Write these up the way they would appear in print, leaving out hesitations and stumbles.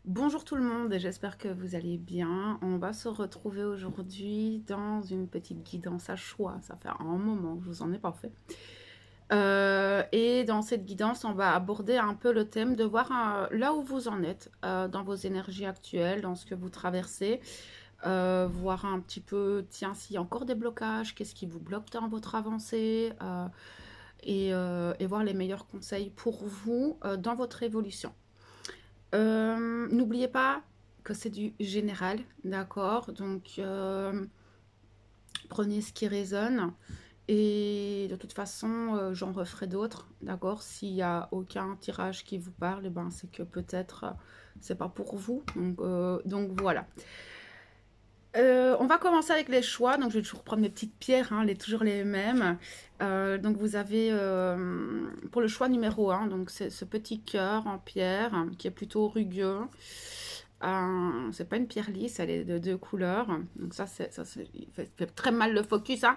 Bonjour tout le monde et j'espère que vous allez bien. On va se retrouver aujourd'hui dans une petite guidance à choix. Ça fait un moment que je vous en ai pas fait. Et dans cette guidance, on va aborder un peu le thème de voir là où vous en êtes dans vos énergies actuelles, dans ce que vous traversez. Voir un petit peu, tiens, s'il y a encore des blocages, qu'est-ce qui vous bloque dans votre avancée et voir les meilleurs conseils pour vous dans votre évolution. N'oubliez pas que c'est du général, d'accord? Donc, prenez ce qui résonne. Et de toute façon, j'en referai d'autres, d'accord? S'il n'y a aucun tirage qui vous parle, eh ben, c'est que peut-être c'est pas pour vous. Donc voilà. On va commencer avec les choix. Donc, je vais toujours prendre mes petites pierres, hein, toujours les mêmes. Donc, vous avez pour le choix numéro 1, donc c'est ce petit cœur en pierre qui est plutôt rugueux. C'est pas une pierre lisse, elle est de deux couleurs. Donc, il fait très mal le focus, hein.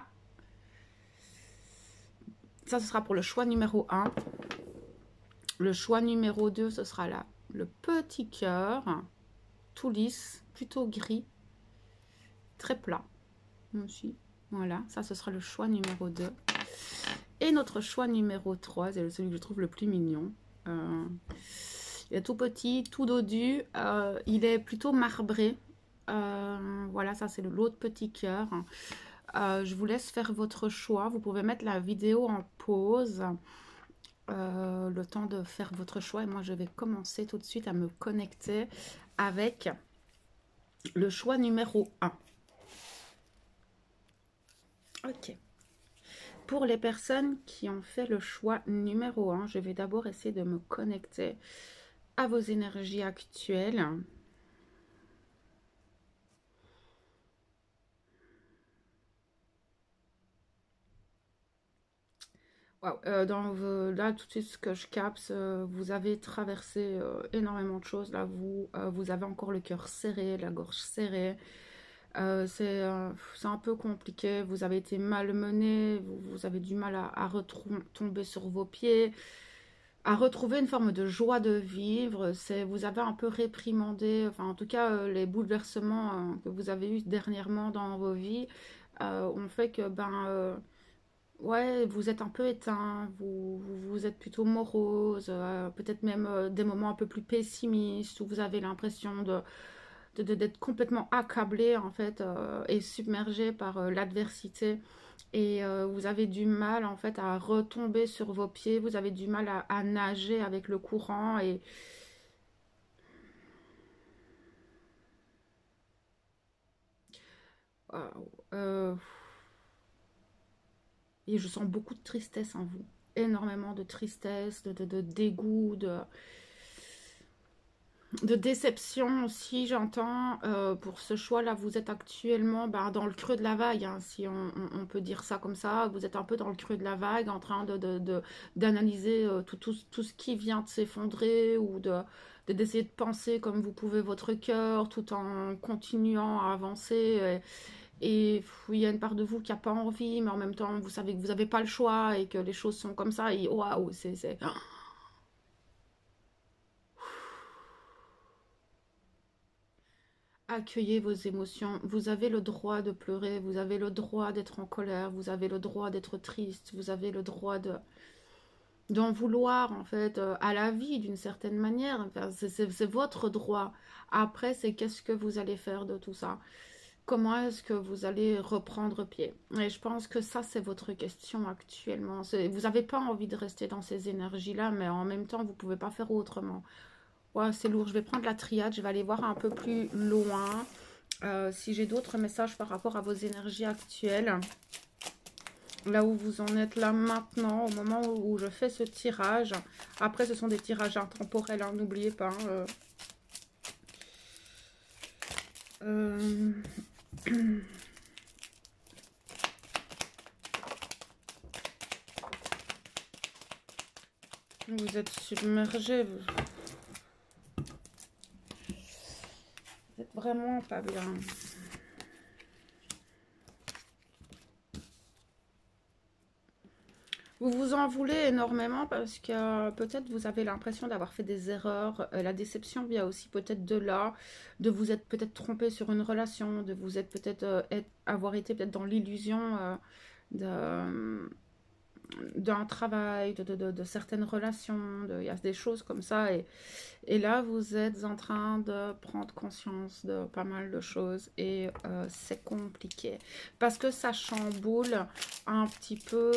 Ça, ce sera pour le choix numéro 1. Le choix numéro 2, ce sera là. Le petit cœur, tout lisse, plutôt gris, très plat. Aussi. Voilà, ça ce sera le choix numéro 2. Et notre choix numéro 3, c'est celui que je trouve le plus mignon. Il est tout petit, tout dodu, il est plutôt marbré. Voilà, ça c'est l'autre petit cœur. Je vous laisse faire votre choix. Vous pouvez mettre la vidéo en pause, le temps de faire votre choix. Et moi, je vais commencer tout de suite à me connecter avec le choix numéro 1. Ok. Pour les personnes qui ont fait le choix numéro 1, je vais d'abord essayer de me connecter à vos énergies actuelles. Wow. Là, tout de suite, ce que je capte, vous avez traversé énormément de choses. Là, vous avez encore le cœur serré, la gorge serrée. C'est un peu compliqué. Vous avez été malmené. Vous avez du mal à retomber sur vos pieds, à retrouver une forme de joie de vivre. Vous avez un peu réprimandé, enfin, en tout cas, les bouleversements que vous avez eus dernièrement dans vos vies ont fait que, ouais, vous êtes un peu éteint, vous êtes plutôt morose, peut-être même des moments un peu plus pessimistes où vous avez l'impression d'être complètement accablé en fait et submergé par l'adversité. Et vous avez du mal en fait à retomber sur vos pieds, vous avez du mal à nager avec le courant euh, et je sens beaucoup de tristesse en vous, énormément de tristesse, de dégoût, de déception aussi, j'entends. Pour ce choix-là, vous êtes actuellement dans le creux de la vague, hein, si on peut dire ça comme ça. Vous êtes un peu dans le creux de la vague, en train d'analyser tout ce qui vient de s'effondrer ou d'essayer de penser comme vous pouvez votre cœur tout en continuant à avancer. Et il y a une part de vous qui n'a pas envie, mais en même temps, vous savez que vous n'avez pas le choix et que les choses sont comme ça. Et waouh, c'est... Accueillez vos émotions. Vous avez le droit de pleurer, vous avez le droit d'être en colère, vous avez le droit d'être triste, vous avez le droit d'en vouloir en fait à la vie d'une certaine manière. Enfin, c'est votre droit. Après, c'est qu'est-ce que vous allez faire de tout ça? Comment est-ce que vous allez reprendre pied? Et je pense que ça, c'est votre question actuellement. Vous n'avez pas envie de rester dans ces énergies-là, mais en même temps, vous ne pouvez pas faire autrement. Ouais, c'est lourd. Je vais prendre la triade, je vais aller voir un peu plus loin. Si j'ai d'autres messages par rapport à vos énergies actuelles, là où vous en êtes là maintenant, au moment où je fais ce tirage. Après, ce sont des tirages intemporels, hein, n'oubliez pas. Euh, vous êtes submergé, vous êtes vraiment pas bien. Vous vous en voulez énormément parce que peut-être vous avez l'impression d'avoir fait des erreurs. La déception vient aussi peut-être de là, de vous être peut-être trompé sur une relation, de vous être peut-être avoir été peut-être dans l'illusion de, d'un travail, de certaines relations, il y a des choses comme ça. Et là, vous êtes en train de prendre conscience de pas mal de choses et c'est compliqué. Parce que ça chamboule un petit peu,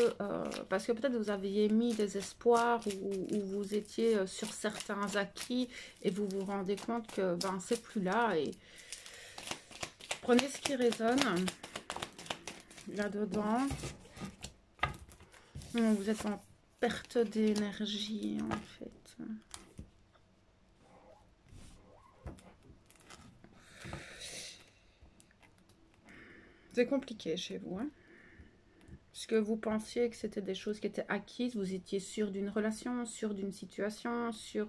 parce que peut-être vous aviez mis des espoirs ou vous étiez sur certains acquis et vous vous rendez compte que ben, c'est plus là. Et prenez ce qui résonne là-dedans. Vous êtes en perte d'énergie en fait. C'est compliqué chez vous, hein? Parce que vous pensiez que c'était des choses qui étaient acquises, vous étiez sûr d'une relation, sûr d'une situation, sûr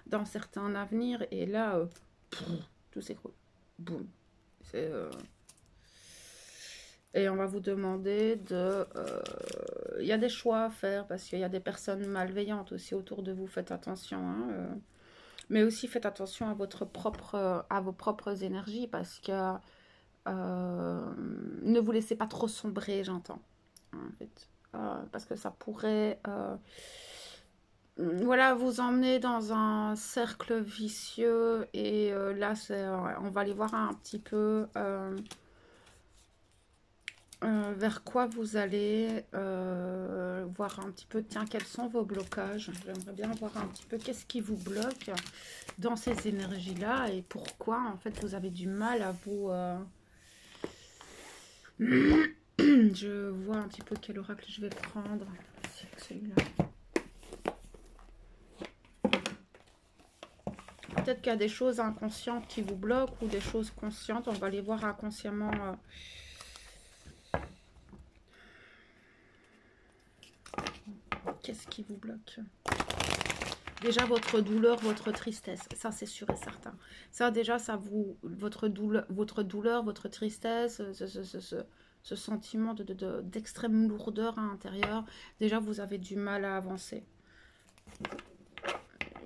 d'un certain avenir, et là, tout s'écroule. Boum. Et on va vous demander de... Il y a des choix à faire, parce qu'il y a des personnes malveillantes aussi autour de vous, faites attention, hein, mais aussi faites attention à à vos propres énergies, parce que ne vous laissez pas trop sombrer, j'entends. En fait. Parce que ça pourrait voilà, vous emmener dans un cercle vicieux et là on va aller voir un petit peu vers quoi vous allez voir un petit peu, tiens, quels sont vos blocages. J'aimerais bien voir un petit peu qu'est-ce qui vous bloque dans ces énergies là et pourquoi en fait vous avez du mal à vous je vois un petit peu quel oracle je vais prendre. C'est celui-là. Peut-être qu'il y a des choses inconscientes qui vous bloquent ou des choses conscientes. On va les voir inconsciemment. Qu'est-ce qui vous bloque? Déjà, votre douleur, votre tristesse. Ça, c'est sûr et certain. Ça, déjà, ça vous... Votre douleur, votre tristesse, ce sentiment d'extrême lourdeur à l'intérieur. Déjà, vous avez du mal à avancer.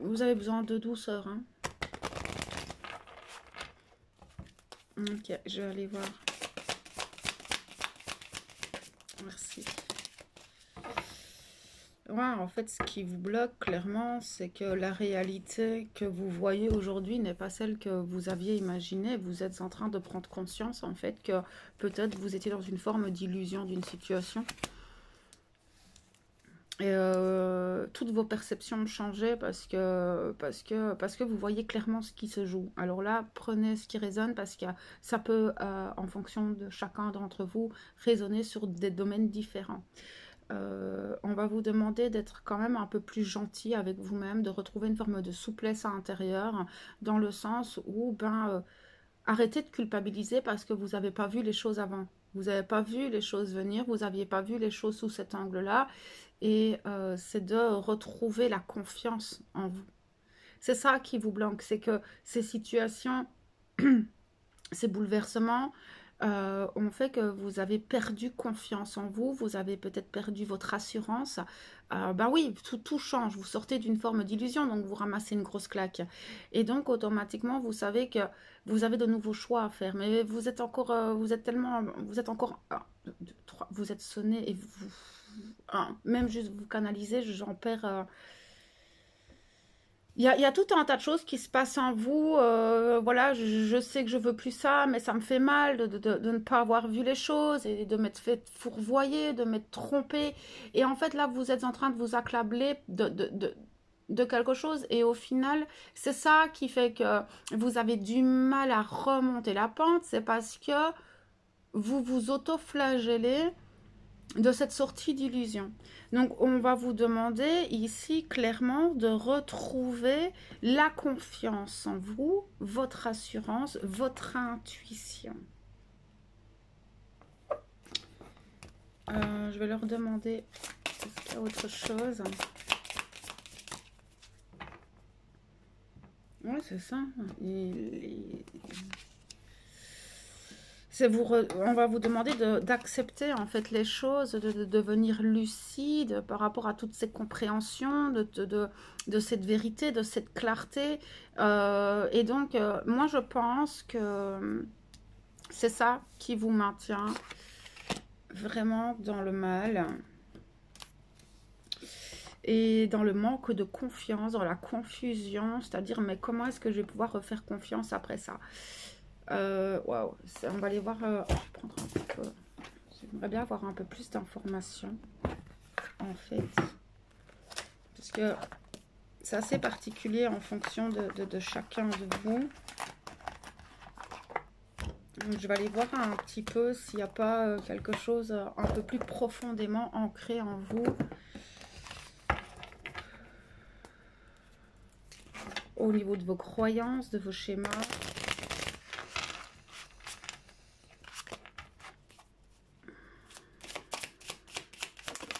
Vous avez besoin de douceur, hein. Ok, je vais aller voir. Merci. Ouais, en fait, ce qui vous bloque clairement, c'est que la réalité que vous voyez aujourd'hui n'est pas celle que vous aviez imaginée. Vous êtes en train de prendre conscience, en fait, que peut-être vous étiez dans une forme d'illusion d'une situation. Et toutes vos perceptions ont changé parce que vous voyez clairement ce qui se joue. Alors là, prenez ce qui résonne parce que ça peut, en fonction de chacun d'entre vous, résonner sur des domaines différents. On va vous demander d'être quand même un peu plus gentil avec vous-même, de retrouver une forme de souplesse à l'intérieur, dans le sens où, arrêtez de culpabiliser parce que vous n'avez pas vu les choses avant. Vous n'avez pas vu les choses venir, vous n'aviez pas vu les choses sous cet angle-là. Et c'est de retrouver la confiance en vous. C'est ça qui vous bloque, c'est que ces situations, ces bouleversements ont fait que vous avez perdu confiance en vous, vous avez peut-être perdu votre assurance. Ben oui, tout change, vous sortez d'une forme d'illusion, donc vous ramassez une grosse claque. Et donc automatiquement, vous savez que vous avez de nouveaux choix à faire, mais vous êtes encore, vous êtes tellement, vous êtes encore, vous êtes sonné et vous, même juste vous canaliser, j'en perds... Il y a tout un tas de choses qui se passent en vous. Voilà, je sais que je veux plus ça, mais ça me fait mal de ne pas avoir vu les choses et de m'être fait fourvoyer, de m'être trompé. Et en fait, là, vous êtes en train de vous accabler de quelque chose. Et au final, c'est ça qui fait que vous avez du mal à remonter la pente. C'est parce que vous vous auto-flagellez de cette sortie d'illusion. Donc, on va vous demander ici clairement de retrouver la confiance en vous, votre assurance, votre intuition. Je vais leur demander est-ce qu'il y a autre chose. Oui, c'est ça. On va vous demander d'accepter en fait les choses, de devenir lucide par rapport à toutes ces compréhensions, de cette vérité, de cette clarté. Et donc, moi je pense que c'est ça qui vous maintient vraiment dans le mal et dans le manque de confiance, dans la confusion, c'est-à-dire mais comment est-ce que je vais pouvoir refaire confiance après ça? Waouh, on va aller voir. Je vais prendre un peu. J'aimerais bien avoir un peu plus d'informations en fait, parce que c'est assez particulier en fonction de chacun de vous. Donc, je vais aller voir un petit peu s'il n'y a pas quelque chose un peu plus profondément ancré en vous. Au niveau de vos croyances, de vos schémas.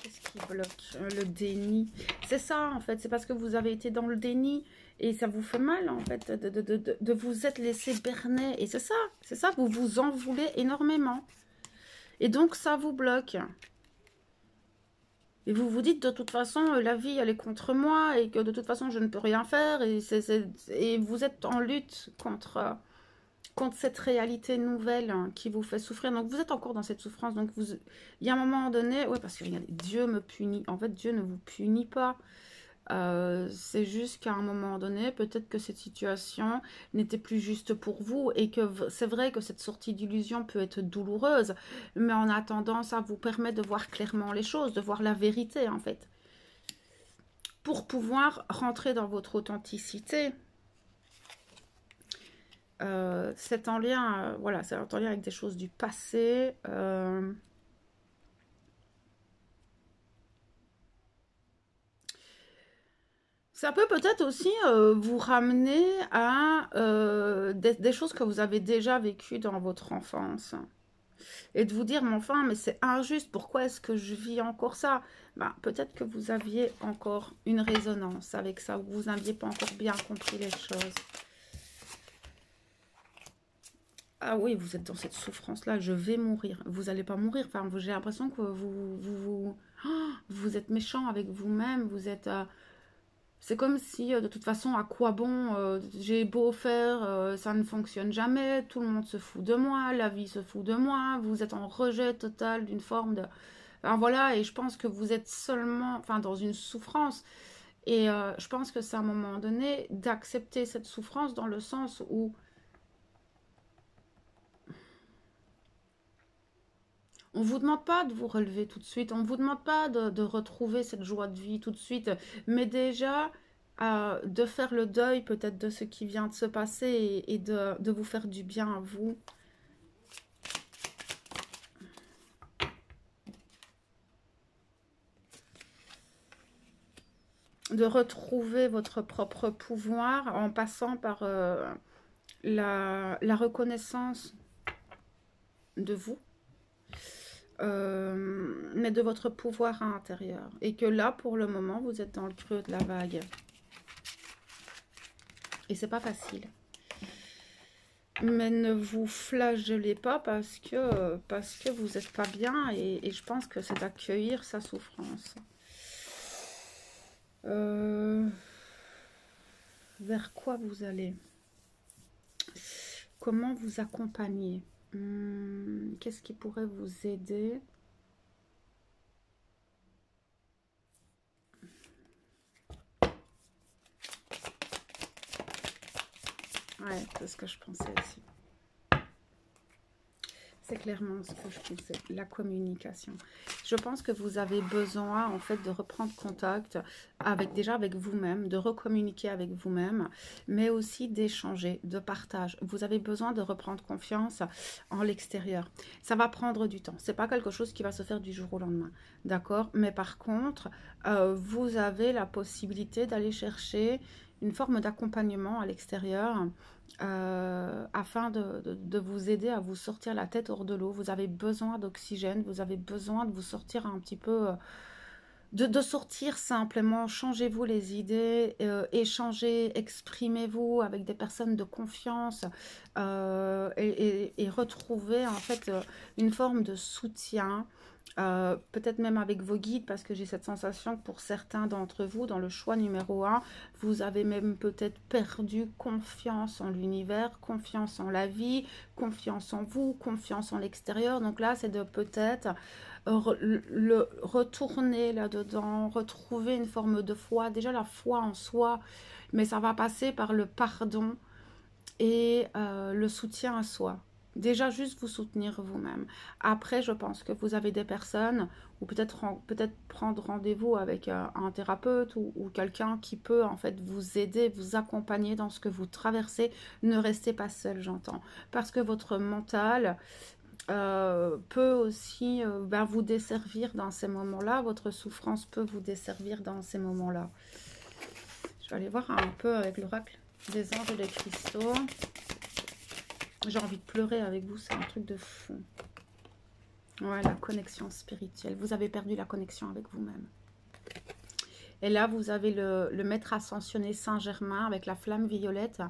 Qu'est-ce qui bloque? Le déni. C'est ça en fait, c'est parce que vous avez été dans le déni et ça vous fait mal en fait de vous être laissé berner. Et c'est ça, vous vous en voulez énormément. Et donc ça vous bloque. Et vous vous dites de toute façon la vie elle est contre moi et que de toute façon je ne peux rien faire et vous êtes en lutte contre cette réalité nouvelle qui vous fait souffrir. Donc vous êtes encore dans cette souffrance. Donc il y a un moment donné, ouais, parce que regardez, Dieu me punit. En fait, Dieu ne vous punit pas. C'est juste qu'à un moment donné, peut-être que cette situation n'était plus juste pour vous et que c'est vrai que cette sortie d'illusion peut être douloureuse, mais en attendant, ça vous permet de voir clairement les choses, de voir la vérité en fait, pour pouvoir rentrer dans votre authenticité. C'est en lien, voilà, c'est en lien avec des choses du passé. Ça peut peut-être aussi vous ramener à des choses que vous avez déjà vécues dans votre enfance. Et de vous dire, mais enfin, mais c'est injuste, pourquoi est-ce que je vis encore ça? Ben, peut-être que vous aviez encore une résonance avec ça, ou vous n'aviez pas encore bien compris les choses. Ah oui, vous êtes dans cette souffrance-là, je vais mourir. Vous n'allez pas mourir, enfin, j'ai l'impression que vous êtes méchant avec vous-même, vous êtes... c'est comme si, de toute façon, à quoi bon, j'ai beau faire, ça ne fonctionne jamais, tout le monde se fout de moi, la vie se fout de moi, vous êtes en rejet total d'une forme de... Enfin, voilà, et je pense que vous êtes seulement, enfin, dans une souffrance. Et je pense que c'est à un moment donné d'accepter cette souffrance dans le sens où on ne vous demande pas de vous relever tout de suite, on ne vous demande pas de retrouver cette joie de vie tout de suite, mais déjà de faire le deuil peut-être de ce qui vient de se passer et de vous faire du bien à vous. De retrouver votre propre pouvoir en passant par la reconnaissance de vous. Mais de votre pouvoir intérieur. Et que là, pour le moment, vous êtes dans le creux de la vague. Et c'est pas facile. Mais ne vous flagellez pas parce que vous n'êtes pas bien. Et je pense que c'est d'accueillir sa souffrance. Vers quoi vous allez? Comment vous accompagner? Qu'est-ce qui pourrait vous aider? Ouais, c'est ce que je pensais aussi. C'est clairement ce que je pensais, la communication. Je pense que vous avez besoin en fait de reprendre contact déjà avec vous-même, de recommuniquer avec vous-même, mais aussi d'échanger, de partage. Vous avez besoin de reprendre confiance en l'extérieur. Ça va prendre du temps. C'est pas quelque chose qui va se faire du jour au lendemain, d'accord? Mais par contre, vous avez la possibilité d'aller chercher une forme d'accompagnement à l'extérieur afin de vous aider à vous sortir la tête hors de l'eau. Vous avez besoin d'oxygène, vous avez besoin de vous sortir un petit peu de sortir simplement, changez-vous les idées, échangez, exprimez-vous avec des personnes de confiance et retrouvez en fait une forme de soutien, peut-être même avec vos guides, parce que j'ai cette sensation que pour certains d'entre vous, dans le choix numéro un, vous avez même peut-être perdu confiance en l'univers, confiance en la vie, confiance en vous, confiance en l'extérieur. Donc là, c'est de peut-être retourner là-dedans, retrouver une forme de foi, déjà la foi en soi, mais ça va passer par le pardon et le soutien à soi. Déjà, juste vous soutenir vous-même. Après, je pense que vous avez des personnes, ou peut-être prendre rendez-vous avec un thérapeute ou quelqu'un qui peut en fait vous aider, vous accompagner dans ce que vous traversez. Ne restez pas seul, j'entends. Parce que votre mental peut aussi vous desservir dans ces moments-là. Votre souffrance peut vous desservir dans ces moments-là. Je vais aller voir un peu avec l'oracle des anges et des cristaux. J'ai envie de pleurer avec vous, c'est un truc de fou. Ouais, la connexion spirituelle. Vous avez perdu la connexion avec vous-même. Et là, vous avez le maître ascensionné Saint-Germain avec la flamme violette.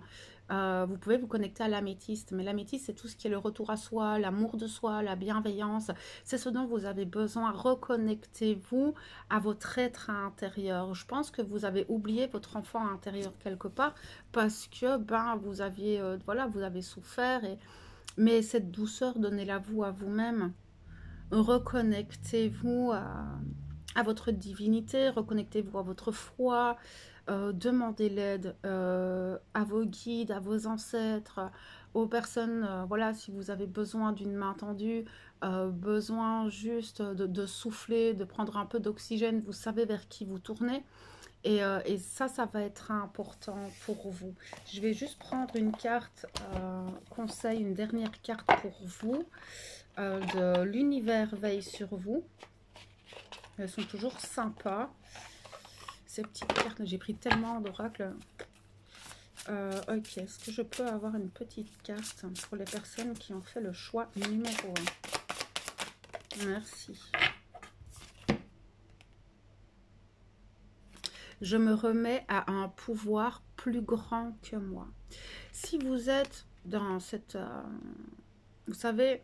Vous pouvez vous connecter à l'améthyste. Mais l'améthyste, c'est tout ce qui est le retour à soi, l'amour de soi, la bienveillance. C'est ce dont vous avez besoin. Reconnectez-vous à votre être intérieur. Je pense que vous avez oublié votre enfant intérieur quelque part parce que vous aviez, voilà, vous avez souffert. Mais cette douceur, donnez-la vous à vous-même. Reconnectez-vous à votre divinité, reconnectez-vous à votre foi, demandez l'aide à vos guides, à vos ancêtres, aux personnes, voilà, si vous avez besoin d'une main tendue, besoin juste de souffler, de prendre un peu d'oxygène, vous savez vers qui vous tournez. Et ça, ça va être important pour vous. Je vais juste prendre une carte conseil, une dernière carte pour vous. De l'univers veille sur vous. Elles sont toujours sympas. Ces petites cartes, j'ai pris tellement d'oracles. Ok, est-ce que je peux avoir une petite carte pour les personnes qui ont fait le choix numéro 1? Merci. Je me remets à un pouvoir plus grand que moi. Si vous êtes dans cette... vous savez,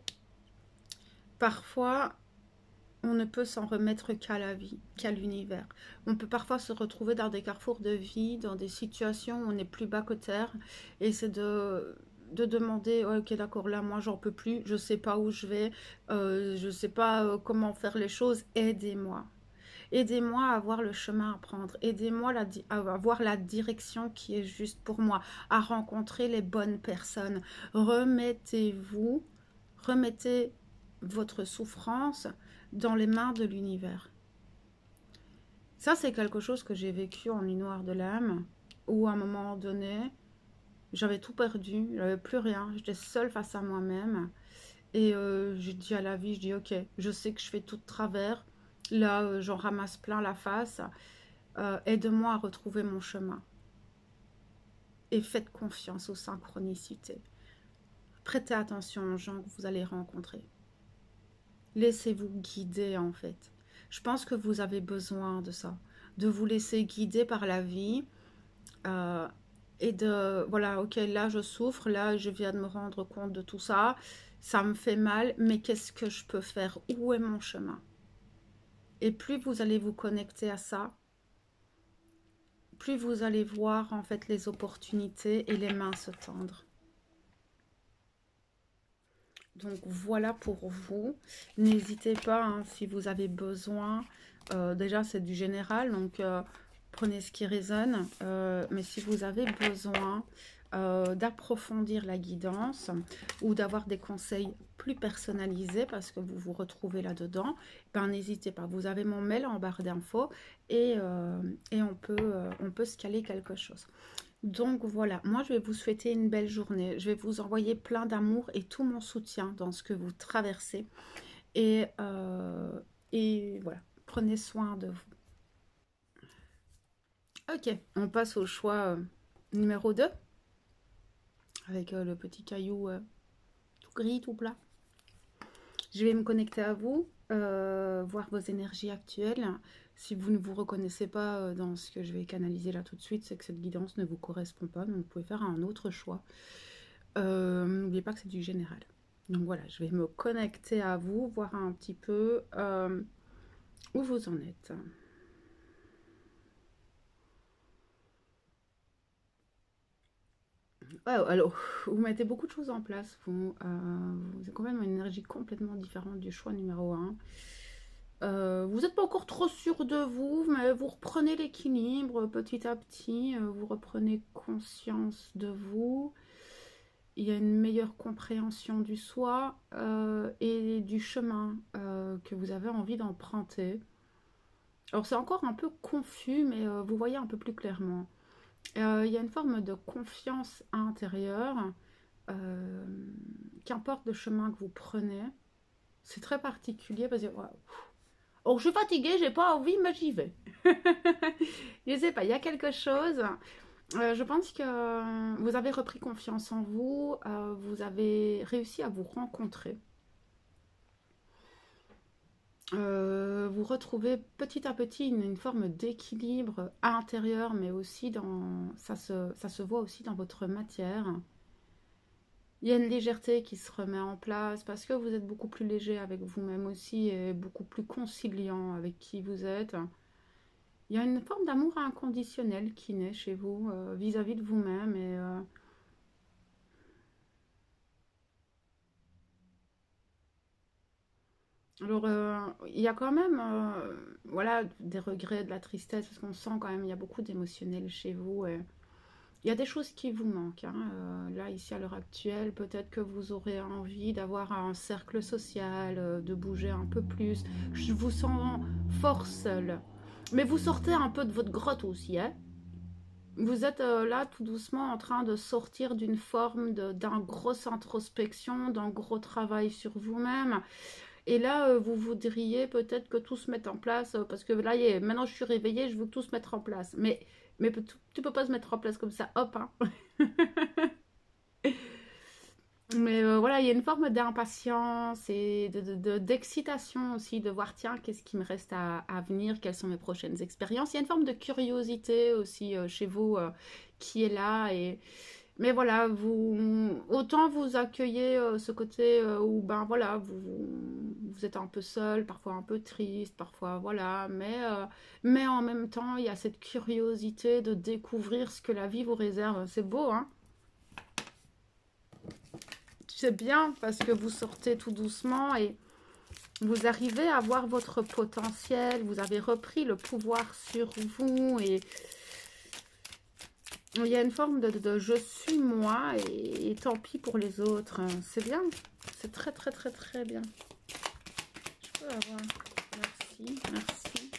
parfois, on ne peut s'en remettre qu'à la vie, qu'à l'univers. On peut parfois se retrouver dans des carrefours de vie, dans des situations où on est plus bas que terre. Et c'est de demander, oh, ok d'accord, là moi j'en peux plus, je sais pas où je vais, je sais pas comment faire les choses, aidez-moi. Aidez-moi à avoir le chemin à prendre. Aidez-moi à avoir la direction qui est juste pour moi, à rencontrer les bonnes personnes. Remettez-vous, remettez votre souffrance dans les mains de l'univers. Ça, c'est quelque chose que j'ai vécu en nuit noire de l'âme, où à un moment donné, j'avais tout perdu, j'avais plus rien, j'étais seule face à moi-même. Et j'ai dit à la vie, je dis ok, je sais que je fais tout de travers, là j'en ramasse plein la face, aide-moi à retrouver mon chemin. Et faites confiance aux synchronicités. Prêtez attention aux gens que vous allez rencontrer. Laissez-vous guider en fait. Je pense que vous avez besoin de ça, de vous laisser guider par la vie euh, et de, voilà, ok, là je souffre, là je viens de me rendre compte de tout ça, ça me fait mal, mais qu'est-ce que je peux faire? Où est mon chemin? Et plus vous allez vous connecter à ça, plus vous allez voir en fait les opportunités et les mains se tendre. Donc voilà pour vous. N'hésitez pas hein, si vous avez besoin. Déjà c'est du général, donc prenez ce qui résonne. Mais si vous avez besoin d'approfondir la guidance ou d'avoir des conseils plus personnalisés parce que vous vous retrouvez là-dedans, ben n'hésitez pas. Vous avez mon mail en barre d'infos et on peut se caler quelque chose. Donc voilà, moi je vais vous souhaiter une belle journée. Je vais vous envoyer plein d'amour et tout mon soutien dans ce que vous traversez. Et, voilà, prenez soin de vous. Ok, on passe au choix numéro 2 avec le petit caillou tout gris, tout plat. Je vais me connecter à vous. voir vos énergies actuelles. Si vous ne vous reconnaissez pas dans ce que je vais canaliser là tout de suite, c'est que cette guidance ne vous correspond pas, donc vous pouvez faire un autre choix. N'oubliez pas que c'est du général. Donc voilà, je vais me connecter à vous, voir un petit peu où vous en êtes. Oh, alors, vous mettez beaucoup de choses en place. Vous avez quand même une énergie complètement différente du choix numéro 1. Vous n'êtes pas encore trop sûr de vous, mais vous reprenez l'équilibre petit à petit. Vous reprenez conscience de vous. Il y a une meilleure compréhension du soi et du chemin que vous avez envie d'emprunter. Alors, c'est encore un peu confus, mais vous voyez un peu plus clairement. Il y a une forme de confiance intérieure, qu'importe le chemin que vous prenez. C'est très particulier parce que oh, je suis fatiguée, j'ai pas envie, mais j'y vais. Je sais pas, il y a quelque chose. Je pense que vous avez repris confiance en vous, vous avez réussi à vous rencontrer. Vous retrouvez petit à petit une forme d'équilibre intérieur, mais aussi ça se voit aussi dans votre matière. Il y a une légèreté qui se remet en place parce que vous êtes beaucoup plus léger avec vous-même aussi et beaucoup plus conciliant avec qui vous êtes. Il y a une forme d'amour inconditionnel qui naît chez vous vis-à-vis de vous-même et alors, il y a quand même voilà, des regrets, de la tristesse, parce qu'on sent quand même, il y a beaucoup d'émotionnel chez vous. Et il y a des choses qui vous manquent. Hein. Là, ici, à l'heure actuelle, peut-être que vous aurez envie d'avoir un cercle social, de bouger un peu plus. Je vous sens fort seul. Mais vous sortez un peu de votre grotte aussi. Hein. Vous êtes là, tout doucement, en train de sortir d'une forme d'un grosse introspection, d'un gros travail sur vous-même. Et là, vous voudriez peut-être que tout se mette en place, parce que là, maintenant je suis réveillée, je veux que tout se mette en place. Mais tu peux pas se mettre en place comme ça, hop, hein. Mais voilà, il y a une forme d'impatience et d'excitation aussi, de voir, tiens, qu'est-ce qui me reste à venir, quelles sont mes prochaines expériences. Il y a une forme de curiosité aussi chez vous qui est là. Mais voilà, autant vous accueillez ce côté où ben voilà, vous êtes un peu seul, parfois un peu triste, parfois voilà, mais en même temps, il y a cette curiosité de découvrir ce que la vie vous réserve. C'est beau, hein? C'est bien parce que vous sortez tout doucement et vous arrivez à voir votre potentiel, vous avez repris le pouvoir sur vous et il y a une forme de je suis moi et tant pis pour les autres. C'est bien. C'est très, très, très, très bien. Je peux avoir... Merci, merci.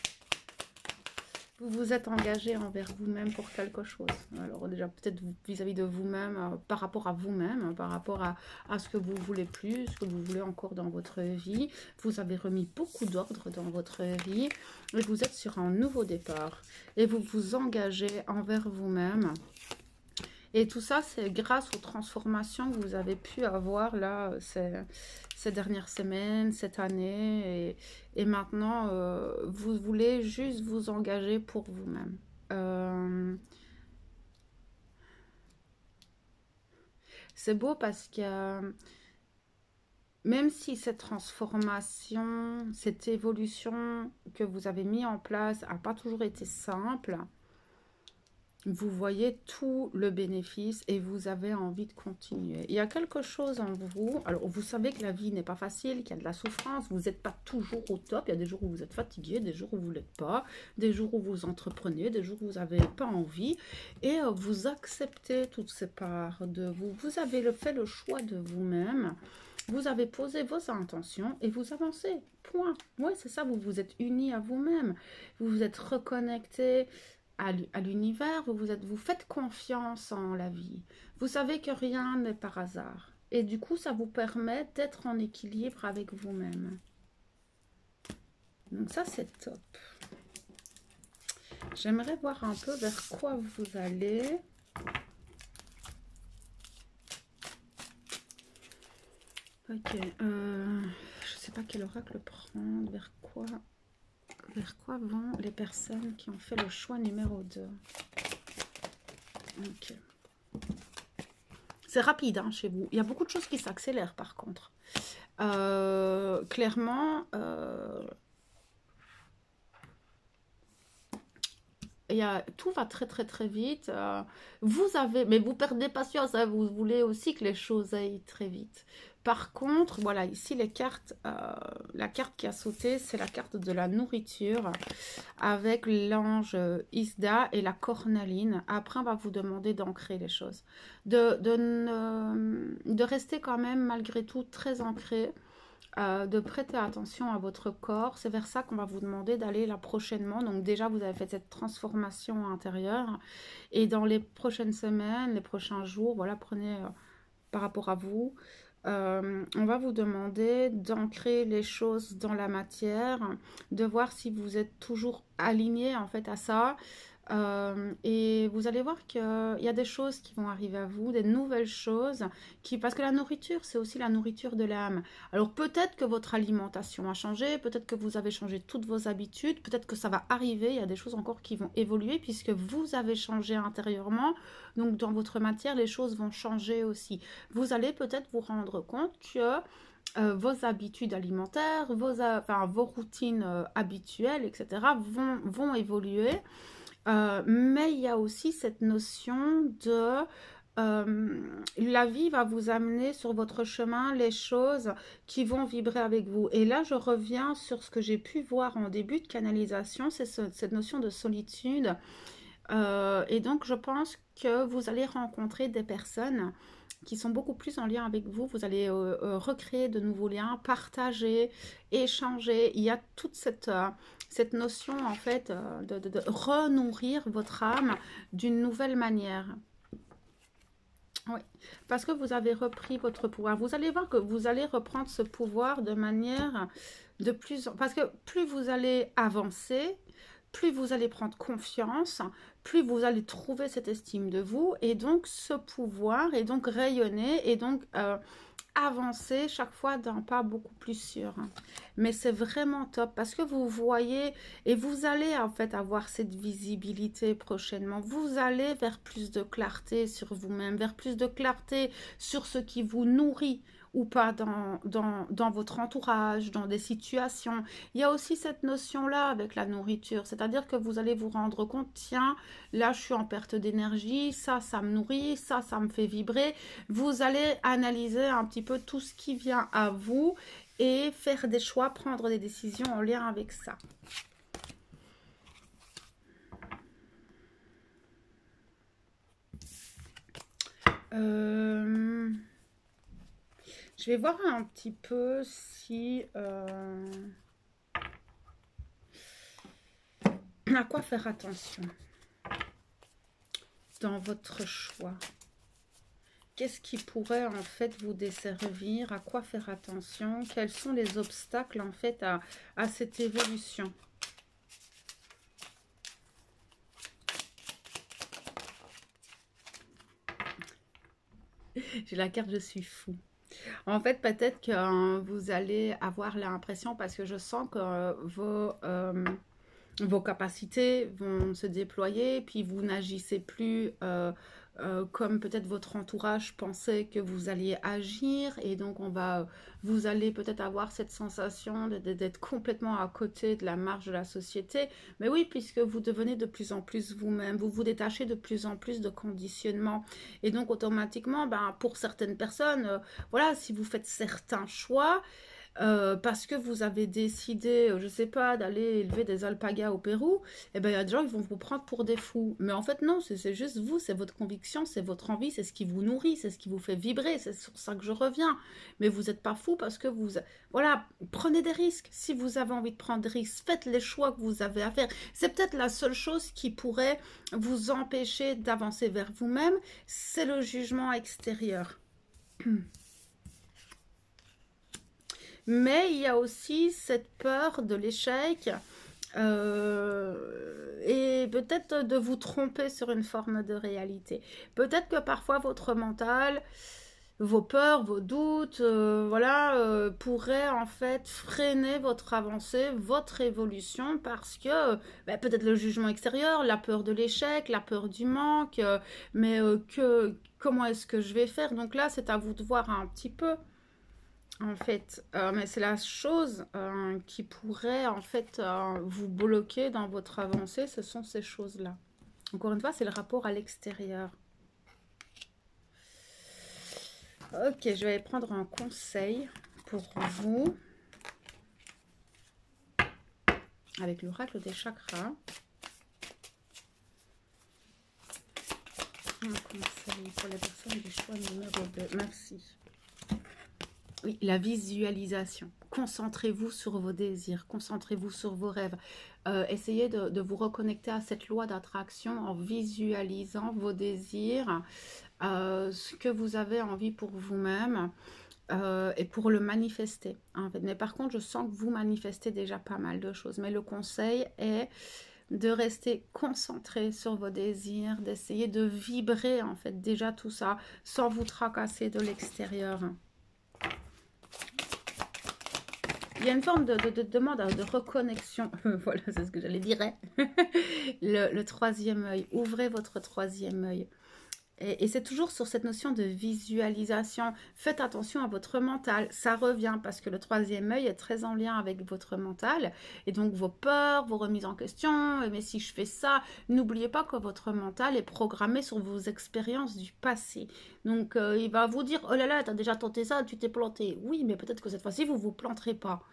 Vous vous êtes engagé envers vous-même pour quelque chose. Alors déjà, peut-être vis-à-vis de vous-même, par rapport à vous-même, par rapport à ce que vous voulez plus, ce que vous voulez encore dans votre vie. Vous avez remis beaucoup d'ordre dans votre vie et vous êtes sur un nouveau départ. Et vous vous engagez envers vous-même. Et tout ça, c'est grâce aux transformations que vous avez pu avoir là ces dernières semaines, cette année. Et maintenant, vous voulez juste vous engager pour vous-même. C'est beau parce que même si cette transformation, cette évolution que vous avez mis en place n'a pas toujours été simple, vous voyez tout le bénéfice et vous avez envie de continuer. Il y a quelque chose en vous, alors vous savez que la vie n'est pas facile, qu'il y a de la souffrance, vous n'êtes pas toujours au top, il y a des jours où vous êtes fatigué, des jours où vous ne l'êtes pas, des jours où vous entreprenez, des jours où vous n'avez pas envie, et vous acceptez toutes ces parts de vous. Vous avez fait le choix de vous-même, vous avez posé vos intentions et vous avancez, point. Oui, c'est ça, vous vous êtes unis à vous-même, vous vous êtes reconnecté à l'univers, vous faites confiance en la vie. Vous savez que rien n'est par hasard. Et du coup, ça vous permet d'être en équilibre avec vous-même. Donc ça, c'est top. J'aimerais voir un peu vers quoi vous allez. Ok. Je sais sais pas quel oracle prendre, vers quoi vont les personnes qui ont fait le choix numéro 2. Ok. C'est rapide hein, chez vous. Il y a beaucoup de choses qui s'accélèrent par contre. Clairement, tout va très très très vite. Mais vous perdez patience, hein, vous voulez aussi que les choses aillent très vite. Par contre, voilà, ici les cartes, la carte qui a sauté, c'est la carte de la nourriture avec l'ange Isda et la cornaline. Après, on va vous demander d'ancrer les choses, de rester quand même malgré tout très ancré. De prêter attention à votre corps. C'est vers ça qu'on va vous demander d'aller là prochainement. Donc déjà, vous avez fait cette transformation intérieure. Et dans les prochaines semaines, les prochains jours, voilà, prenez par rapport à vous. On va vous demander d'ancrer les choses dans la matière, de voir si vous êtes toujours aligné en fait à ça. Et vous allez voir qu'il y a des choses qui vont arriver à vous, des nouvelles choses, parce que la nourriture, c'est aussi la nourriture de l'âme. Alors peut-être que votre alimentation a changé, peut-être que vous avez changé toutes vos habitudes, peut-être que ça va arriver, il y a des choses encore qui vont évoluer puisque vous avez changé intérieurement, donc dans votre matière, les choses vont changer aussi. Vous allez peut-être vous rendre compte que vos habitudes alimentaires, vos routines habituelles, etc., vont évoluer. Mais il y a aussi cette notion de la vie va vous amener sur votre chemin les choses qui vont vibrer avec vous. Et là, je reviens sur ce que j'ai pu voir en début de canalisation, c'est cette notion de solitude. Et donc, je pense que vous allez rencontrer des personnes qui sont beaucoup plus en lien avec vous. Vous allez recréer de nouveaux liens, partager, échanger. Il y a toute cette notion, en fait, de renourrir votre âme d'une nouvelle manière. Oui, parce que vous avez repris votre pouvoir. Vous allez voir que vous allez reprendre ce pouvoir de manière de plus... Parce que plus vous allez avancer, plus vous allez prendre confiance, plus vous allez trouver cette estime de vous, et donc ce pouvoir, et donc rayonner, et donc avancer chaque fois d'un pas beaucoup plus sûr. Mais c'est vraiment top, parce que vous voyez, et vous allez en fait avoir cette visibilité prochainement. Vous allez vers plus de clarté sur vous-même, vers plus de clarté sur ce qui vous nourrit ou pas dans votre entourage, dans des situations. Il y a aussi cette notion-là avec la nourriture, c'est-à-dire que vous allez vous rendre compte, tiens, là je suis en perte d'énergie, ça me nourrit, ça me fait vibrer. Vous allez analyser un petit peu tout ce qui vient à vous et faire des choix, prendre des décisions en lien avec ça. Je vais voir un petit peu si... à quoi faire attention dans votre choix. Qu'est-ce qui pourrait en fait vous desservir? À quoi faire attention? Quels sont les obstacles en fait à cette évolution? J'ai la carte « Je suis fou ». En fait, peut-être que vous allez avoir l'impression, parce que je sens que vos capacités vont se déployer, puis vous n'agissez plus comme peut-être votre entourage pensait que vous alliez agir, et donc vous allez peut-être avoir cette sensation d'être complètement à côté de la marge de la société. Mais oui, puisque vous devenez de plus en plus vous-même, vous vous détachez de plus en plus de conditionnements, et donc automatiquement, pour certaines personnes, voilà, si vous faites certains choix, parce que vous avez décidé, je sais pas, d'aller élever des alpagas au Pérou, et ben il y a des gens qui vont vous prendre pour des fous. Mais en fait non, c'est juste vous, c'est votre conviction, c'est votre envie, c'est ce qui vous nourrit, c'est ce qui vous fait vibrer, c'est sur ça que je reviens. Mais vous n'êtes pas fou parce que voilà, prenez des risques. Si vous avez envie de prendre des risques, faites les choix que vous avez à faire. C'est peut-être la seule chose qui pourrait vous empêcher d'avancer vers vous-même, c'est le jugement extérieur. Mais il y a aussi cette peur de l'échec et peut-être de vous tromper sur une forme de réalité. Peut-être que parfois votre mental, vos peurs, vos doutes, voilà, pourraient en fait freiner votre avancée, votre évolution, parce que bah, peut-être le jugement extérieur, la peur de l'échec, la peur du manque, mais comment est-ce que je vais faire? Donc là, c'est à vous de voir un petit peu, en fait. Mais c'est la chose qui pourrait en fait vous bloquer dans votre avancée, ce sont ces choses-là. Encore une fois, c'est le rapport à l'extérieur. Ok, je vais prendre un conseil pour vous avec l'oracle des chakras. Un conseil pour les personnes du choix numéro 2. Merci. Oui, la visualisation. Concentrez-vous sur vos désirs, concentrez-vous sur vos rêves. Essayez de vous reconnecter à cette loi d'attraction en visualisant vos désirs, ce que vous avez envie pour vous-même. Et pour le manifester, en fait. Mais par contre, je sens que vous manifestez déjà pas mal de choses. Mais le conseil est de rester concentré sur vos désirs, d'essayer de vibrer, en fait, déjà tout ça, sans vous tracasser de l'extérieur. Il y a une forme de demande de reconnexion. Voilà, c'est ce que j'allais dire. Le troisième œil. Ouvrez votre troisième œil. Et c'est toujours sur cette notion de visualisation. Faites attention à votre mental. Ça revient parce que le troisième œil est très en lien avec votre mental. Et donc vos peurs, vos remises en question. Mais si je fais ça, n'oubliez pas que votre mental est programmé sur vos expériences du passé. Donc il va vous dire, oh là là, t'as déjà tenté ça, tu t'es planté. Oui, mais peut-être que cette fois-ci, vous ne vous planterez pas.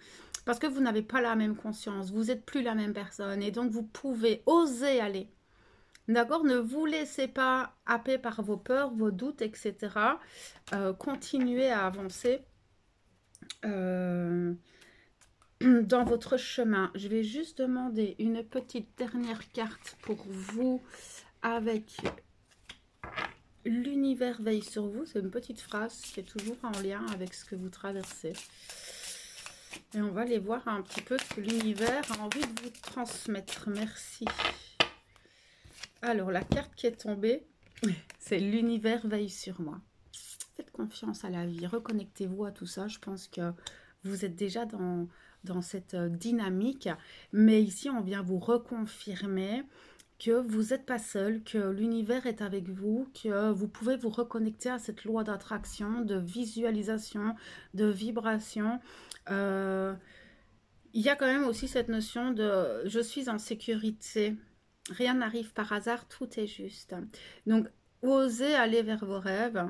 Parce que vous n'avez pas la même conscience. Vous n'êtes plus la même personne. Et donc vous pouvez oser aller. D'accord? Ne vous laissez pas happer par vos peurs, vos doutes, etc. Continuez à avancer dans votre chemin. Je vais juste demander une petite dernière carte pour vous avec l'univers veille sur vous. C'est une petite phrase qui est toujours en lien avec ce que vous traversez. Et on va aller voir un petit peu ce que l'univers a envie de vous transmettre. Merci. Alors, la carte qui est tombée, c'est l'univers veille sur moi. Faites confiance à la vie, reconnectez-vous à tout ça. Je pense que vous êtes déjà dans cette dynamique. Mais ici, on vient vous reconfirmer que vous n'êtes pas seul, que l'univers est avec vous, que vous pouvez vous reconnecter à cette loi d'attraction, de visualisation, de vibration. Il y a quand même aussi cette notion de « je suis en sécurité ». Rien n'arrive par hasard, tout est juste. Donc, osez aller vers vos rêves.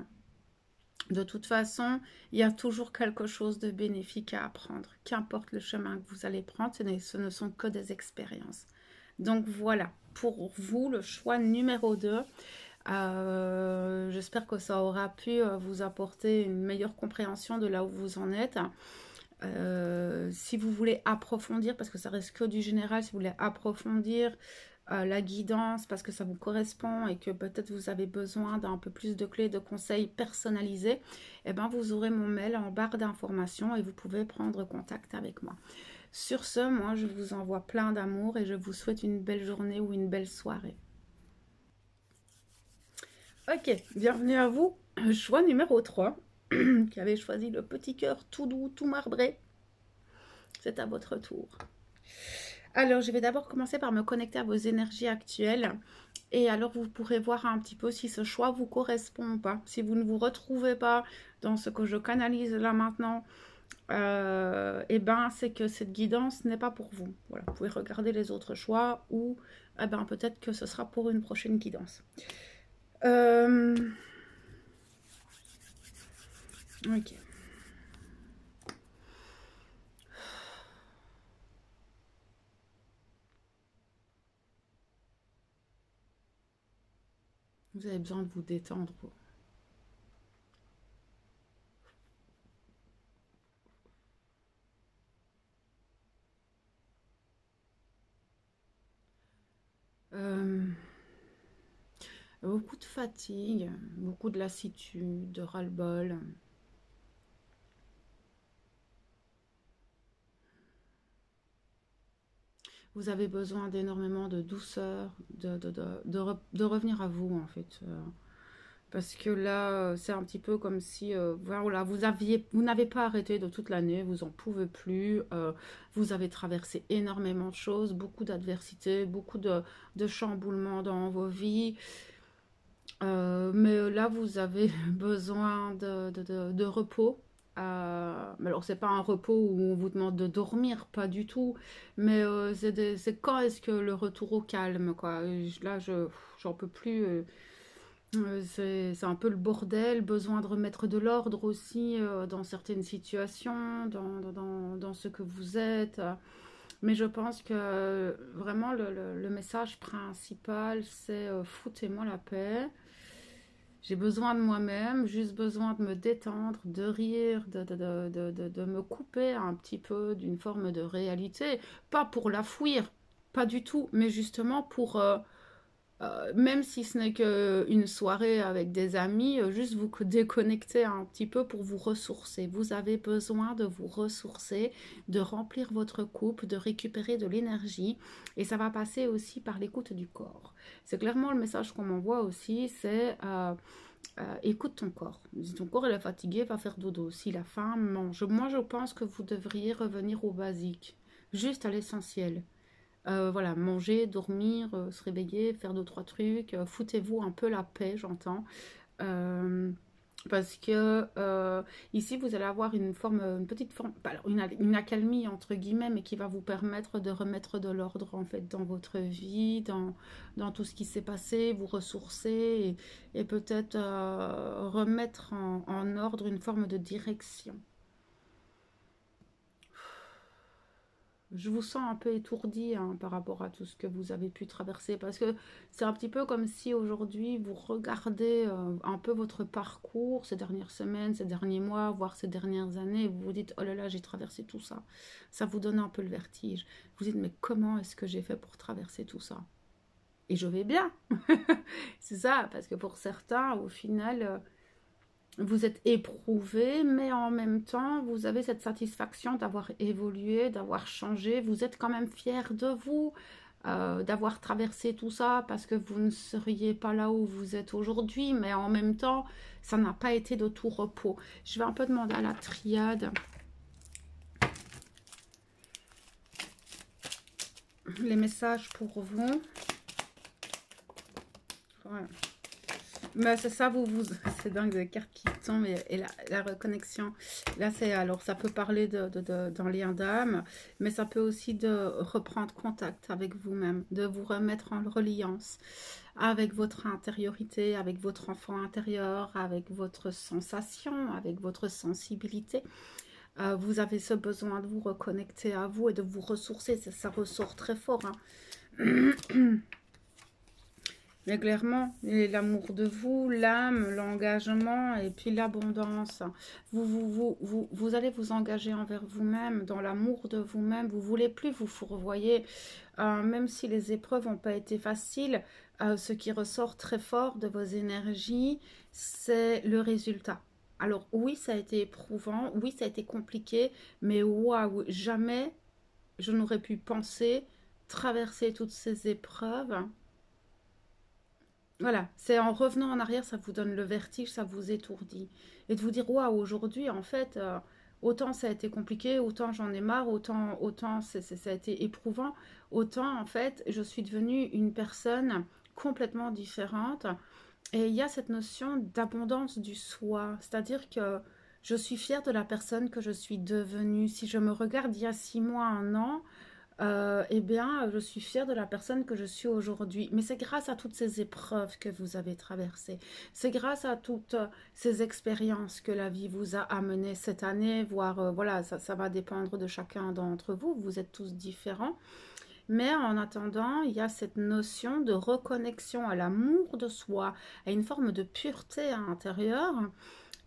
De toute façon, il y a toujours quelque chose de bénéfique à apprendre. Qu'importe le chemin que vous allez prendre, ce ne sont que des expériences. Donc voilà, pour vous, le choix numéro 2. J'espère que ça aura pu vous apporter une meilleure compréhension de là où vous en êtes. Si vous voulez approfondir, parce que ça reste que du général, si vous voulez approfondir la guidance parce que ça vous correspond et que peut-être vous avez besoin d'un peu plus de clés, de conseils personnalisés, eh ben vous aurez mon mail en barre d'informations et vous pouvez prendre contact avec moi. Sur ce, moi je vous envoie plein d'amour et je vous souhaite une belle journée ou une belle soirée. Ok, bienvenue à vous. Choix numéro 3, qui avait choisi le petit cœur tout doux, tout marbré. C'est à votre tour. Alors, je vais d'abord commencer par me connecter à vos énergies actuelles. Et alors, vous pourrez voir un petit peu si ce choix vous correspond ou pas. Si vous ne vous retrouvez pas dans ce que je canalise là maintenant, eh ben, c'est que cette guidance n'est pas pour vous. Voilà, vous pouvez regarder les autres choix ou eh ben, peut-être que ce sera pour une prochaine guidance. Ok. Vous avez besoin de vous détendre. Beaucoup de fatigue, beaucoup de lassitude, de ras-le-bol. Vous avez besoin d'énormément de douceur, de revenir à vous en fait, Parce que là, c'est un petit peu comme si, voilà, vous n'avez pas arrêté de toute l'année, vous en pouvez plus, vous avez traversé énormément de choses, beaucoup d'adversités, beaucoup de chamboulements dans vos vies. Mais là, vous avez besoin de repos. Mais alors, c'est pas un repos où on vous demande de dormir, pas du tout. Mais c'est quand est-ce que le retour au calme, quoi. Là, j'en peux plus. C'est un peu le bordel, besoin de remettre de l'ordre aussi dans certaines situations, dans ce que vous êtes. Mais je pense que vraiment le message principal, c'est foutez-moi la paix. J'ai besoin de moi-même, juste besoin de me détendre, de rire, de me couper un petit peu d'une forme de réalité. Pas pour la fuir, pas du tout, mais justement pour même si ce n'est qu'une soirée avec des amis, juste vous déconnecter un petit peu pour vous ressourcer. Vous avez besoin de vous ressourcer, de remplir votre coupe, de récupérer de l'énergie. Et ça va passer aussi par l'écoute du corps. C'est clairement le message qu'on m'envoie aussi, c'est écoute ton corps. Si ton corps il est fatigué, va faire dodo. Si la faim, mange. Moi, je pense que vous devriez revenir au basique, juste à l'essentiel. Voilà, manger, dormir, se réveiller, faire deux, trois trucs. Foutez-vous un peu la paix, j'entends. Euh, Parce que ici, vous allez avoir une forme, une petite forme, alors une accalmie entre guillemets, mais qui va vous permettre de remettre de l'ordre en fait dans votre vie, dans tout ce qui s'est passé, vous ressourcer et peut-être remettre en ordre une forme de direction. Je vous sens un peu étourdi hein, par rapport à tout ce que vous avez pu traverser parce que c'est un petit peu comme si aujourd'hui vous regardez un peu votre parcours ces dernières semaines, ces derniers mois, voire ces dernières années et vous vous dites oh là là j'ai traversé tout ça. Ça vous donne un peu le vertige. Vous dites mais comment est-ce que j'ai fait pour traverser tout ça? Et je vais bien. C'est ça parce que pour certains au final vous êtes éprouvé, mais en même temps, vous avez cette satisfaction d'avoir évolué, d'avoir changé. Vous êtes quand même fier de vous, d'avoir traversé tout ça, parce que vous ne seriez pas là où vous êtes aujourd'hui, mais en même temps, ça n'a pas été de tout repos. Je vais un peu demander à la triade les messages pour vous. Voilà. Bah, c'est ça, c'est dingue, les cartes qui tombent et la reconnexion. Là, c'est alors, ça peut parler d'un lien d'âme, mais ça peut aussi de reprendre contact avec vous-même, de vous remettre en reliance avec votre intériorité, avec votre enfant intérieur, avec votre sensation, avec votre sensibilité. Vous avez ce besoin de vous reconnecter à vous et de vous ressourcer, ça ressort très fort, hein. Mais clairement, l'amour de vous, l'âme, l'engagement et puis l'abondance. Vous allez vous engager envers vous-même, dans l'amour de vous-même. Vous ne voulez plus vous fourvoyer. Même si les épreuves n'ont pas été faciles, ce qui ressort très fort de vos énergies, c'est le résultat. Alors oui, ça a été éprouvant, oui, ça a été compliqué, mais waouh, jamais je n'aurais pu penser traverser toutes ces épreuves. Voilà, c'est en revenant en arrière, ça vous donne le vertige, ça vous étourdit. Et de vous dire, waouh, aujourd'hui, en fait, autant ça a été compliqué, autant j'en ai marre, autant ça a été éprouvant, autant, en fait, je suis devenue une personne complètement différente. Et il y a cette notion d'abondance du soi, c'est-à-dire que je suis fière de la personne que je suis devenue. Si je me regarde il y a 6 mois, un an, eh bien, je suis fière de la personne que je suis aujourd'hui. Mais c'est grâce à toutes ces épreuves que vous avez traversées. C'est grâce à toutes ces expériences que la vie vous a amenées cette année, voire, voilà, ça va dépendre de chacun d'entre vous. Vous êtes tous différents. Mais en attendant, il y a cette notion de reconnexion à l'amour de soi, à une forme de pureté à l'intérieur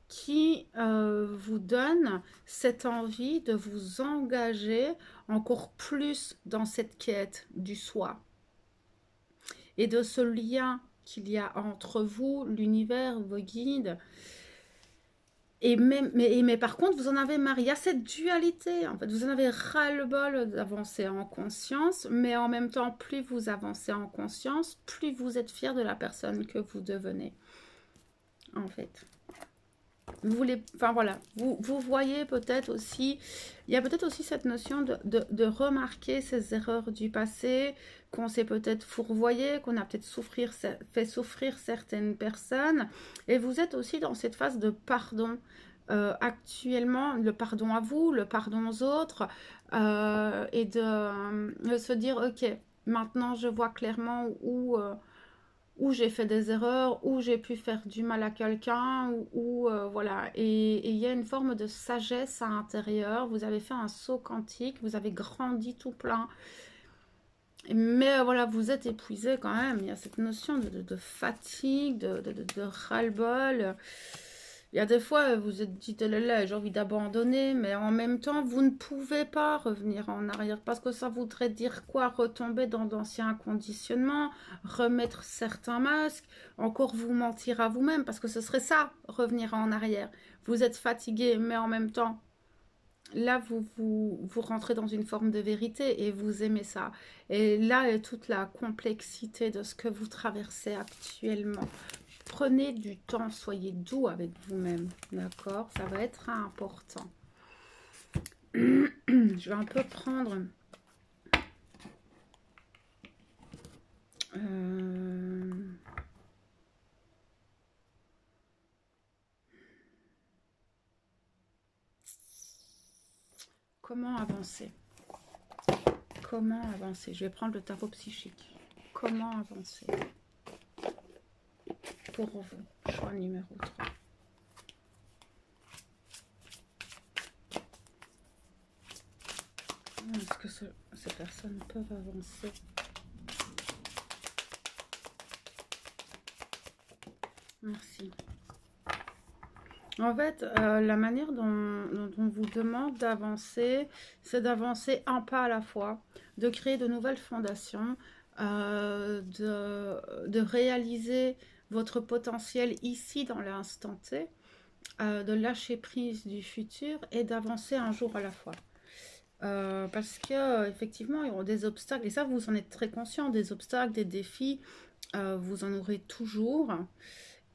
qui vous donne cette envie de vous engager encore plus dans cette quête du soi et de ce lien qu'il y a entre vous, l'univers, vos guides. Mais par contre, vous en avez marre. Il y a cette dualité. En fait, vous en avez ras-le-bol d'avancer en conscience, mais en même temps, plus vous avancez en conscience, plus vous êtes fier de la personne que vous devenez. en fait. Vous voulez, enfin voilà, vous voyez peut-être aussi, il y a peut-être aussi cette notion de remarquer ces erreurs du passé, qu'on s'est peut-être fourvoyé, qu'on a peut-être fait souffrir certaines personnes, et vous êtes aussi dans cette phase de pardon. Actuellement, le pardon à vous, le pardon aux autres, et de se dire, ok, maintenant je vois clairement où j'ai fait des erreurs, où j'ai pu faire du mal à quelqu'un, voilà. Et il y a une forme de sagesse à l'intérieur. Vous avez fait un saut quantique, vous avez grandi tout plein. Mais voilà, vous êtes épuisé quand même. Il y a cette notion de fatigue, de ras-le-bol. Il y a des fois, vous êtes dit, oh là là, j'ai envie d'abandonner, mais en même temps, vous ne pouvez pas revenir en arrière parce que ça voudrait dire quoi? Retomber dans d'anciens conditionnements, remettre certains masques, encore vous mentir à vous-même parce que ce serait ça, revenir en arrière. Vous êtes fatigué, mais en même temps, là, vous rentrez dans une forme de vérité et vous aimez ça. Et là est toute la complexité de ce que vous traversez actuellement. Prenez du temps, soyez doux avec vous-même, d'accord? Ça va être important. Je vais un peu prendre... Comment avancer? Comment avancer? Je vais prendre le tarot psychique. Comment avancer? Pour vous, choix numéro 3. Est-ce que ces personnes peuvent avancer? Merci. En fait, la manière dont on vous demande d'avancer, c'est d'avancer un pas à la fois, de créer de nouvelles fondations, de réaliser votre potentiel ici dans l'instant T, de lâcher prise du futur et d'avancer un jour à la fois. Parce que effectivement, il y aura des obstacles, et ça, vous en êtes très conscient, des obstacles, des défis, vous en aurez toujours.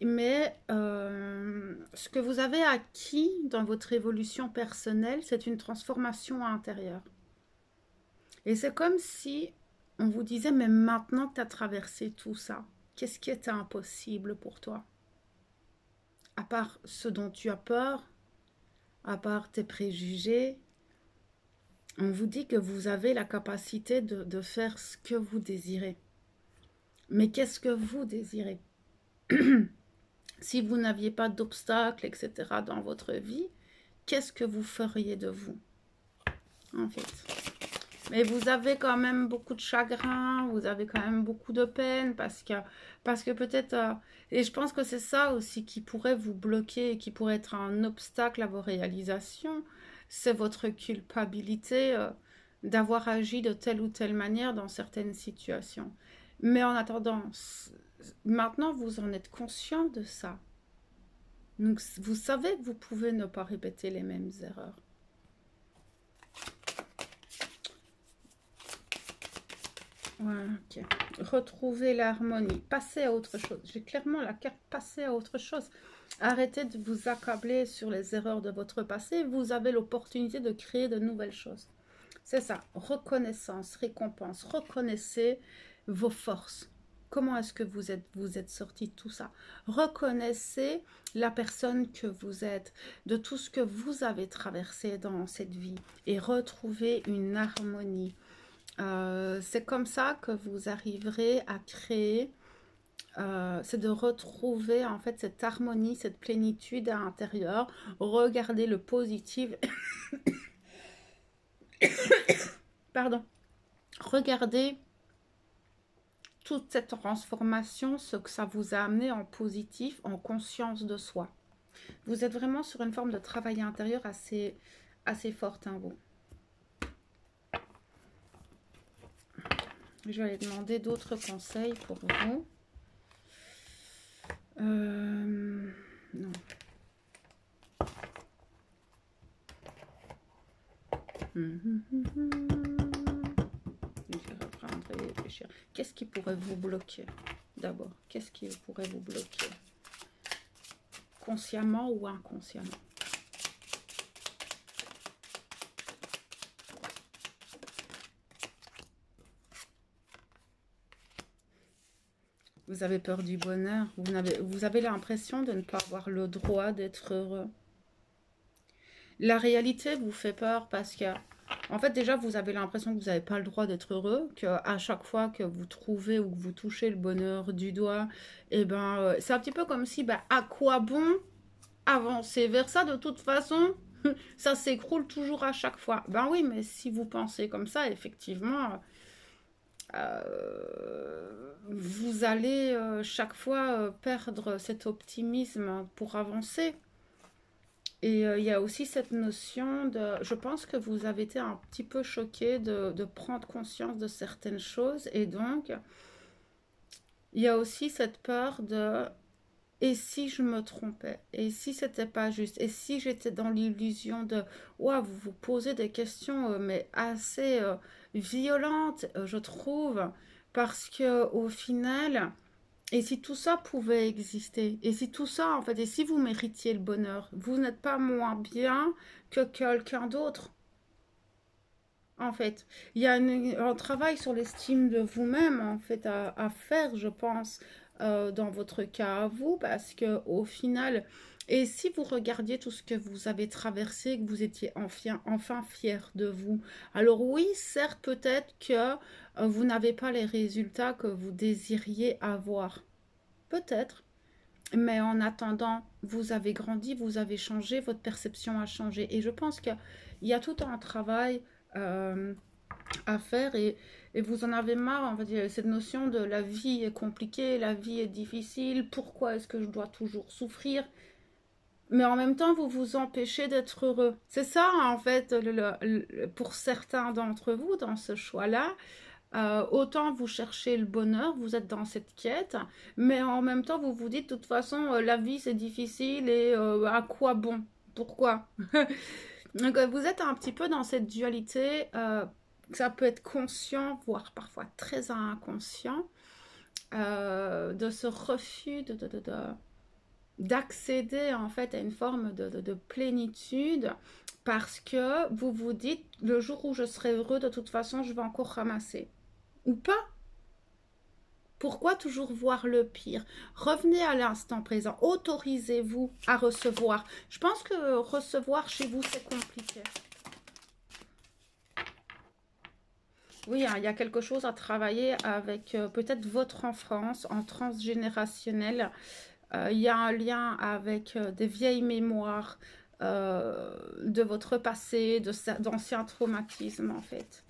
Mais ce que vous avez acquis dans votre évolution personnelle, c'est une transformation intérieure. Et c'est comme si on vous disait, mais maintenant que tu as traversé tout ça, qu'est-ce qui était impossible pour toi? À part ce dont tu as peur, à part tes préjugés, on vous dit que vous avez la capacité de faire ce que vous désirez. Mais qu'est-ce que vous désirez? Si vous n'aviez pas d'obstacles, etc. dans votre vie, qu'est-ce que vous feriez de vous, en fait? Mais vous avez quand même beaucoup de chagrin, vous avez quand même beaucoup de peine, parce que peut-être... et je pense que c'est ça aussi qui pourrait vous bloquer, qui pourrait être un obstacle à vos réalisations, c'est votre culpabilité d'avoir agi de telle ou telle manière dans certaines situations. Mais en attendant, maintenant vous en êtes conscient de ça. Donc, vous savez que vous pouvez ne pas répéter les mêmes erreurs. Voilà, ok. Retrouvez l'harmonie. Passez à autre chose. J'ai clairement la carte passer à autre chose. Arrêtez de vous accabler sur les erreurs de votre passé. Vous avez l'opportunité de créer de nouvelles choses. C'est ça. Reconnaissance, récompense. Reconnaissez vos forces. Comment est-ce que vous êtes sorti de tout ça? Reconnaissez la personne que vous êtes, de tout ce que vous avez traversé dans cette vie et retrouvez une harmonie. C'est comme ça que vous arriverez à créer, c'est de retrouver en fait cette harmonie, cette plénitude à l'intérieur. Regardez le positif. Pardon. Regardez toute cette transformation, ce que ça vous a amené en positif, en conscience de soi. Vous êtes vraiment sur une forme de travail intérieur assez forte, hein, vous. Je vais aller demander d'autres conseils pour vous. Non. Je vais reprendre et réfléchir. Qu'est-ce qui pourrait vous bloquer? D'abord, qu'est-ce qui pourrait vous bloquer? consciemment ou inconsciemment. Vous avez peur du bonheur, vous avez l'impression de ne pas avoir le droit d'être heureux. La réalité vous fait peur parce que, en fait, déjà, vous avez l'impression que vous n'avez pas le droit d'être heureux, qu'à chaque fois que vous trouvez ou que vous touchez le bonheur du doigt, et ben, c'est un petit peu comme si, ben, à quoi bon avancer vers ça? De toute façon, ça s'écroule toujours à chaque fois. Ben oui, mais si vous pensez comme ça, effectivement, vous allez chaque fois perdre cet optimisme pour avancer. Et il y a aussi cette notion de... Je pense que vous avez été un petit peu choqué de prendre conscience de certaines choses. Et donc, il y a aussi cette peur de... Et si je me trompais? Et si c'était pas juste? Et si j'étais dans l'illusion de... Ouah, vous vous posez des questions, mais assez violentes, je trouve. Parce que au final... Et si tout ça pouvait exister, et si tout ça, en fait, et si vous méritiez le bonheur, vous n'êtes pas moins bien que quelqu'un d'autre, en fait. Il y a un travail sur l'estime de vous-même, en fait, à faire, je pense, dans votre cas à vous, parce que au final, et si vous regardiez tout ce que vous avez traversé, que vous étiez enfin fier de vous, alors oui, certes, peut-être que vous n'avez pas les résultats que vous désiriez avoir. Peut-être. Mais en attendant, vous avez grandi, vous avez changé, votre perception a changé. Et je pense qu'il y a tout un travail euh, à faire et vous en avez marre, en fait, cette notion de la vie est compliquée, la vie est difficile, pourquoi est-ce que je dois toujours souffrir? Mais en même temps, vous vous empêchez d'être heureux. C'est ça, en fait, pour certains d'entre vous, dans ce choix-là. Autant vous cherchez le bonheur, vous êtes dans cette quête, mais en même temps vous vous dites de toute façon la vie c'est difficile et à quoi bon? Pourquoi? Donc vous êtes un petit peu dans cette dualité, ça peut être conscient, voire parfois très inconscient, de ce refus d'accéder en fait à une forme de plénitude parce que vous vous dites le jour où je serai heureux de toute façon je vais encore ramasser. Ou pas. Pourquoi toujours voir le pire? Revenez à l'instant présent. Autorisez-vous à recevoir. Je pense que recevoir chez vous, c'est compliqué. Oui, hein, il y a quelque chose à travailler avec peut-être votre enfance en transgénérationnel. Il y a un lien avec des vieilles mémoires de votre passé, d'anciens traumatismes en fait.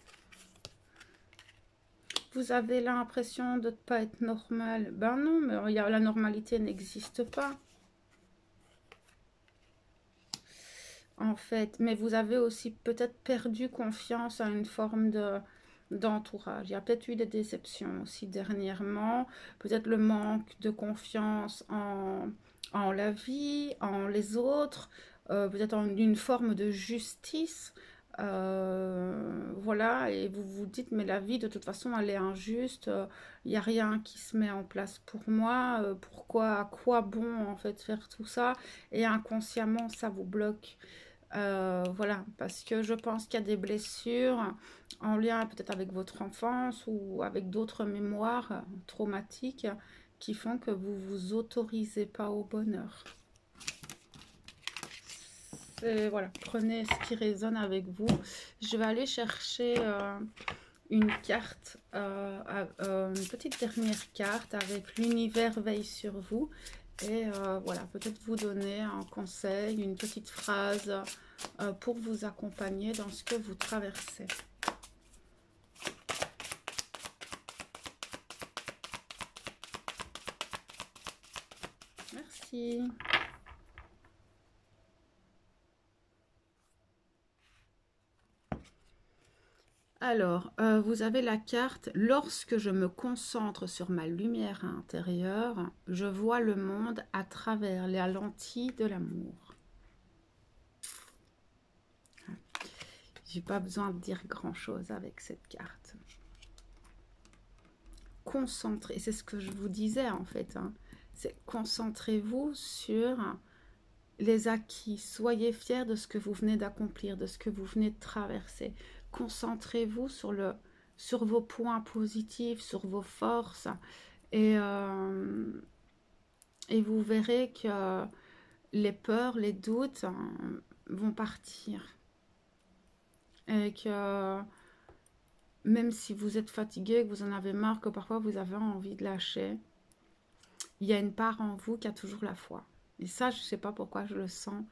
Vous avez l'impression de ne pas être normal. Ben non, mais la normalité n'existe pas. En fait, mais vous avez aussi peut-être perdu confiance à une forme d'entourage. Il y a peut-être eu des déceptions aussi dernièrement. Peut-être le manque de confiance en la vie, en les autres. Peut-être en une forme de justice. Voilà, et vous vous dites, mais la vie, de toute façon, elle est injuste. Il n'y a rien qui se met en place pour moi. Pourquoi, à quoi bon, en fait, faire tout ça? Et inconsciemment, ça vous bloque. Voilà, parce que je pense qu'il y a des blessures en lien peut-être avec votre enfance ou avec d'autres mémoires traumatiques qui font que vous vous autorisez pas au bonheur. Voilà, prenez ce qui résonne avec vous. Je vais aller chercher une carte, une petite dernière carte avec l'univers veille sur vous. Et voilà, peut-être vous donner un conseil, une petite phrase pour vous accompagner dans ce que vous traversez. Merci. Alors, vous avez la carte « Lorsque je me concentre sur ma lumière intérieure, je vois le monde à travers les lentilles de l'amour. » J'ai pas besoin de dire grand-chose avec cette carte. Concentrez, c'est ce que je vous disais en fait, hein, c'est concentrez-vous sur les acquis. Soyez fiers de ce que vous venez d'accomplir, de ce que vous venez de traverser. Concentrez-vous sur vos points positifs, sur vos forces. Et, et vous verrez que les peurs, les doutes vont partir. Et que même si vous êtes fatigué, que vous en avez marre, que parfois vous avez envie de lâcher, il y a une part en vous qui a toujours la foi. Et ça, je ne sais pas pourquoi je le sens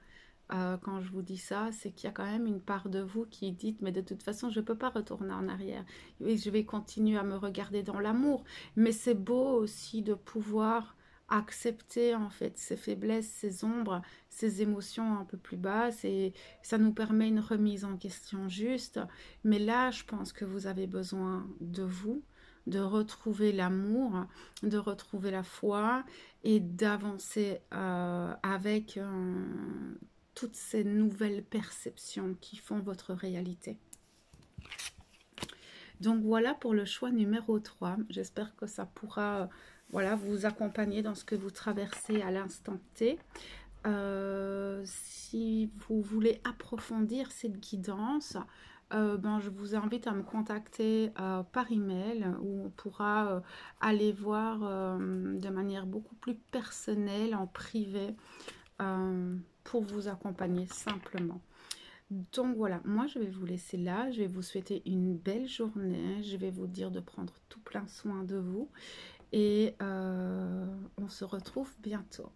quand je vous dis ça, c'est qu'il y a quand même une part de vous qui dit, mais de toute façon, je ne peux pas retourner en arrière. Et je vais continuer à me regarder dans l'amour. Mais c'est beau aussi de pouvoir accepter en fait ces faiblesses, ces ombres, ces émotions un peu plus basses, et ça nous permet une remise en question juste. Mais là, je pense que vous avez besoin de vous, de retrouver l'amour, de retrouver la foi et d'avancer avec toutes ces nouvelles perceptions qui font votre réalité. Donc voilà pour le choix numéro 3. J'espère que ça pourra voilà, vous accompagner dans ce que vous traversez à l'instant T. Si vous voulez approfondir cette guidance, je vous invite à me contacter par email où on pourra aller voir de manière beaucoup plus personnelle, en privé, pour vous accompagner simplement. Donc voilà, moi je vais vous laisser là, je vais vous souhaiter une belle journée, je vais vous dire de prendre tout plein soin de vous et on se retrouve bientôt.